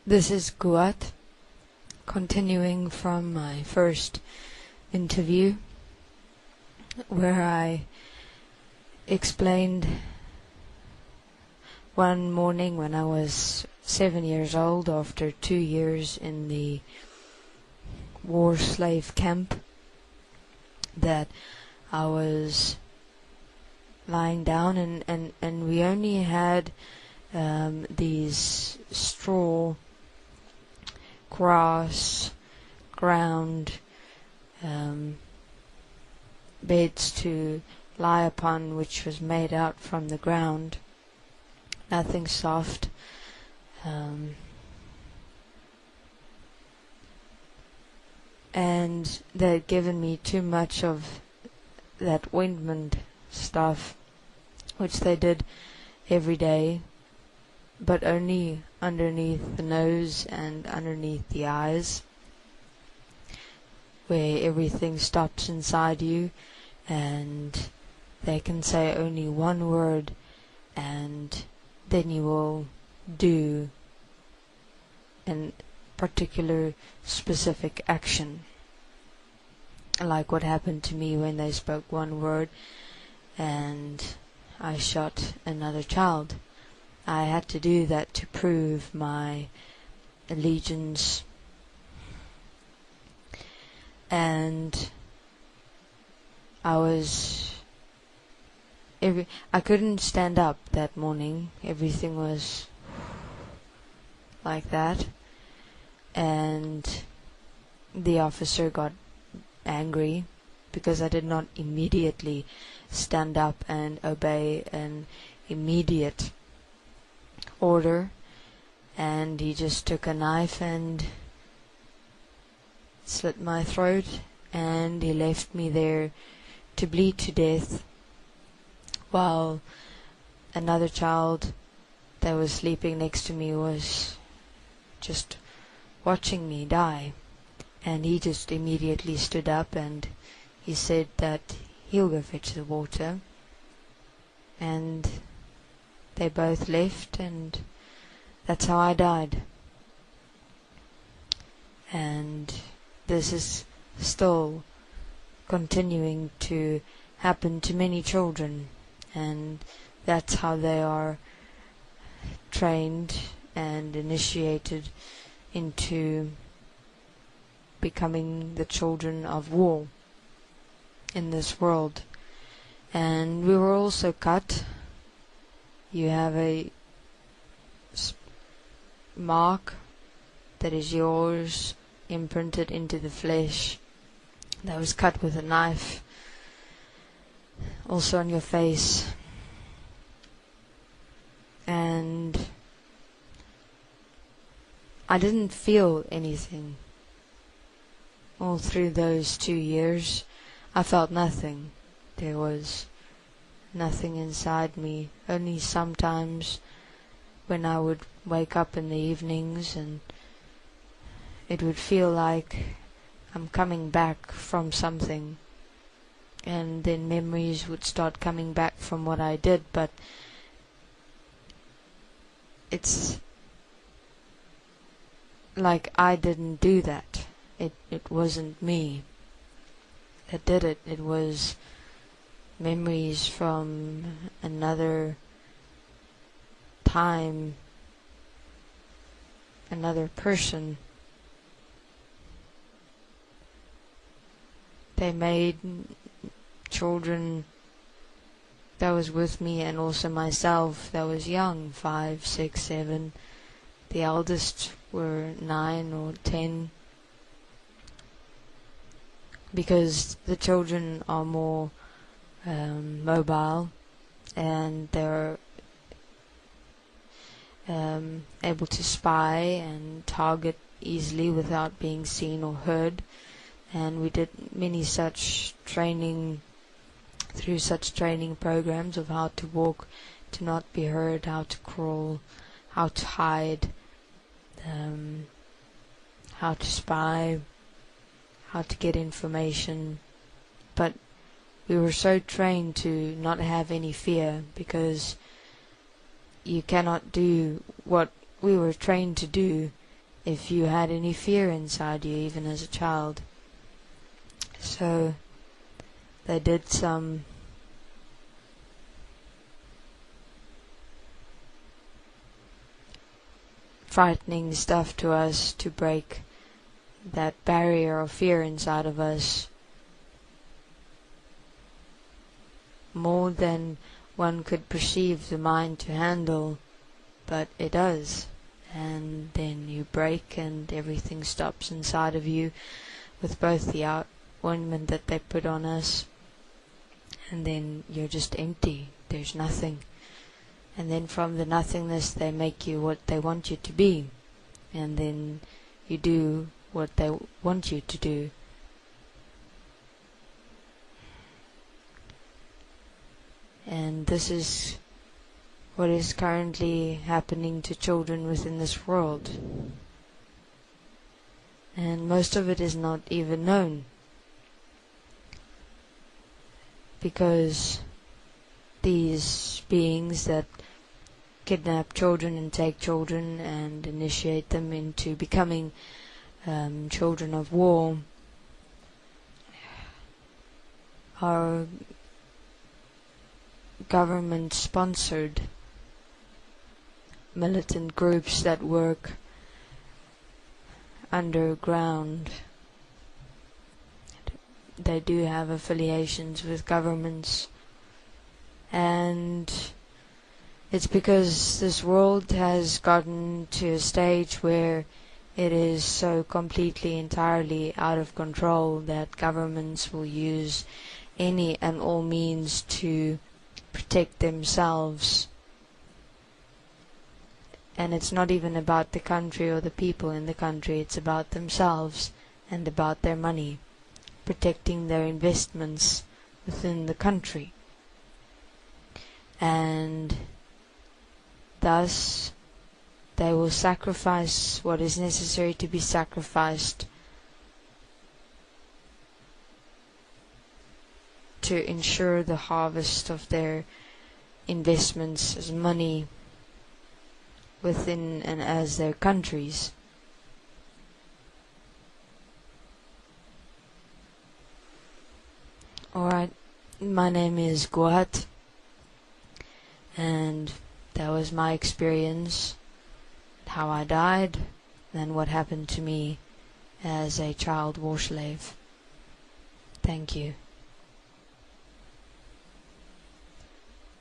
This is Guat, continuing from my first interview, where I explained one morning when I was 7 years old, after 2 years in the war slave camp, that I was lying down and we only had these straw, grass, ground beds to lie upon, which was made out from the ground, nothing soft. And they'd given me too much of that ointment stuff, which they did every day, but only underneath the nose and underneath the eyes, where everything stops inside you, and they can say only one word, and then you will do a particular specific action, like what happened to me when they spoke one word and I shot another child. I had to do that to prove my allegiance, and I couldn't stand up that morning. Everything was like that, and the officer got angry because I did not immediately stand up and obey an immediate order, and he just took a knife and slit my throat, and he left me there to bleed to death, while another child that was sleeping next to me was just watching me die. And he just immediately stood up and he said that he'll go fetch the water, and they both left, and that's how I died. And this is still continuing to happen to many children, and that's how they are trained and initiated into becoming the children of war in this world. And we were also cut. You have a mark that is yours, imprinted into the flesh, that was cut with a knife, also on your face. And I didn't feel anything all through those 2 years. I felt nothing. There was nothing inside me. Only sometimes when I would wake up in the evenings and it would feel like I'm coming back from something, and then memories would start coming back from what I did, but it's like I didn't do that. It wasn't me that did it. It was memories from another time, another person. They made children that was with me, and also myself that was young, 5, 6, 7. The eldest were 9 or 10. Because the children are more mobile, and they're able to spy and target easily without being seen or heard. And we did many such training, through such training programs of how to walk, to not be heard, how to crawl, how to hide, how to spy, how to get information. But we were so trained to not have any fear, because you cannot do what we were trained to do if you had any fear inside you, even as a child. So they did some frightening stuff to us to break that barrier of fear inside of us, more than one could perceive the mind to handle, but it does. And then you break and everything stops inside of you with both the ointment that they put on us, and then you're just empty. There's nothing. And then from the nothingness they make you what they want you to be, and then you do what they want you to do. And this is what is currently happening to children within this world. And most of it is not even known, because these beings that kidnap children and take children and initiate them into becoming children of war are government-sponsored militant groups that work underground. They do have affiliations with governments, and it's because this world has gotten to a stage where it is so completely, entirely out of control that governments will use any and all means to protect themselves. And it's not even about the country or the people in the country, it's about themselves and about their money, protecting their investments within the country. And thus they will sacrifice what is necessary to be sacrificed to ensure the harvest of their investments as money within and as their countries. Alright, my name is Guat, and that was my experience, how I died, and what happened to me as a child war slave. Thank you.